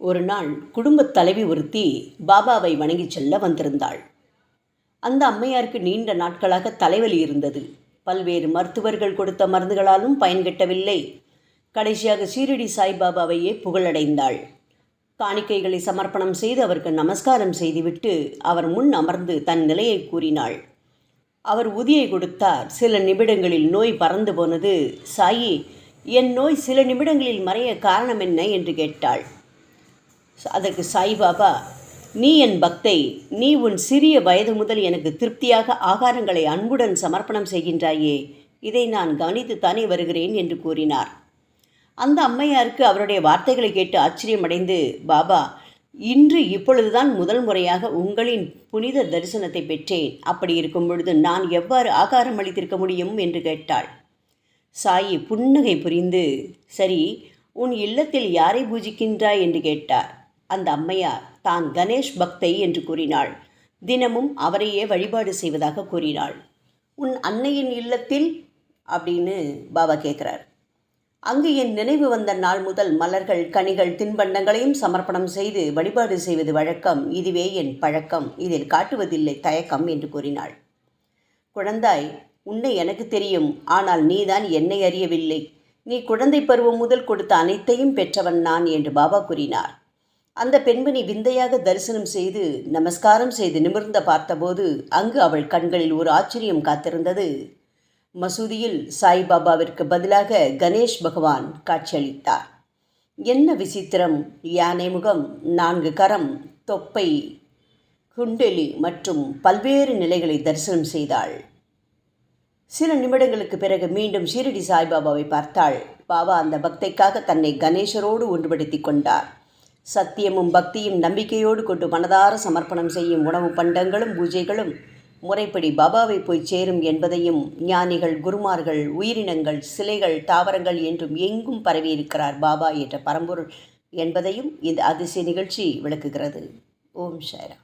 ஒரு நாள் குடும்பத் தலைவி ஒருத்தி பாபாவை வணங்கிச் செல்ல வந்திருந்தாள். அந்த அம்மையாருக்கு நீண்ட நாட்களாக தலைவலி இருந்தது. பல்வேறு மருத்துவர்கள் கொடுத்த மருந்துகளாலும் பயன் கிட்டவில்லை. கடைசியாக ஷீரடி சாய்பாபாவையே புகழடைந்தாள். காணிக்கைகளை சமர்ப்பணம் செய்து அவருக்கு நமஸ்காரம் செய்துவிட்டு அவர் முன் அமர்ந்து தன் நிலையை கூறினாள். அவர் உதியை கொடுத்தார். சில நிமிடங்களில் நோய் பறந்து போனது. சாயி, என் நோய் சில நிமிடங்களில் மறைய காரணம் என்ன என்று கேட்டாள். அதற்கு சாய்பாபா, நீ என் பக்தை, நீ உன் சிறிய வயது முதல் எனக்கு திருப்தியாக ஆகாரங்களை அன்புடன் சமர்ப்பணம் செய்கின்றாயே, இதை நான் கவனித்துத்தானே வருகிறேன் என்று கூறினார். அந்த அம்மையாருக்கு அவருடைய வார்த்தைகளை கேட்டு ஆச்சரியமடைந்து, பாபா, இன்று இப்பொழுதுதான் முதல் முறையாக உங்களின் புனித தரிசனத்தை பெற்றேன். அப்படி இருக்கும் பொழுது நான் எவ்வாறு ஆகாரம் அளித்திருக்க முடியும் என்று கேட்டாள். சாயி புன்னகை புரிந்து, சரி, உன் இல்லத்தில் யாரை பூஜிக்கின்றாய் என்று கேட்டார். அந்த அம்மையார் தான் கணேஷ் பக்தை என்று கூறினாள். தினமும் அவரையே வழிபாடு செய்வதாக கூறினாள். உன் அன்னையின் இல்லத்தில் அப்படின்னு பாபா கேட்குறார். அங்கு என் நினைவு வந்த நாள் முதல் மலர்கள், கனிகள், தின்பண்டங்களையும் சமர்ப்பணம் செய்து வழிபாடு செய்வது வழக்கம். இதுவே என் பழக்கம். இதில் காட்டுவதில்லை தயக்கம் என்று கூறினாள். குழந்தாய், உன்னை எனக்கு தெரியும். ஆனால் நீதான் என்னை அறியவில்லை. நீ குழந்தை பருவம் முதல் கொடுத்த அனைத்தையும் பெற்றவன் நான் என்று பாபா கூறினார். அந்த பெண்மணி விந்தையாக தரிசனம் செய்து நமஸ்காரம் செய்து நிமிர்ந்த பார்த்தபோது அங்கு அவள் கண்களில் ஒரு ஆச்சரியம் காத்திருந்தது. மசூதியில் சாய்பாபாவிற்கு பதிலாக கணேஷ் பகவான் காட்சியளித்தார். என்ன விசித்திரம்! யானை முகம், 4 கரம், தொப்பை, குண்டெலி மற்றும் பல்வேறு நிலைகளை தரிசனம் செய்தாள். சில நிமிடங்களுக்கு பிறகு மீண்டும் ஷீரடி சாய்பாபாவை பார்த்தாள். பாபா அந்த பக்தைக்காக தன்னை கணேசரோடு ஒன்றுபடுத்தி கொண்டார். சத்தியமும் பக்தியும் நம்பிக்கையோடு கொண்டு மனதார சமர்ப்பணம் செய்யும் உணவு பண்டங்களும் பூஜைகளும் முறைப்படி பாபாவை போய் சேரும் என்பதையும், ஞானிகள், குருமார்கள், உயிரினங்கள், சிலைகள், தாவரங்கள் என்றும் எங்கும் பரவியிருக்கிறார் பாபா என்ற பரம்பொருள் என்பதையும் இந்த அதிசய நிகழ்ச்சி விளக்குகிறது. ஓம் சாய்ராம்.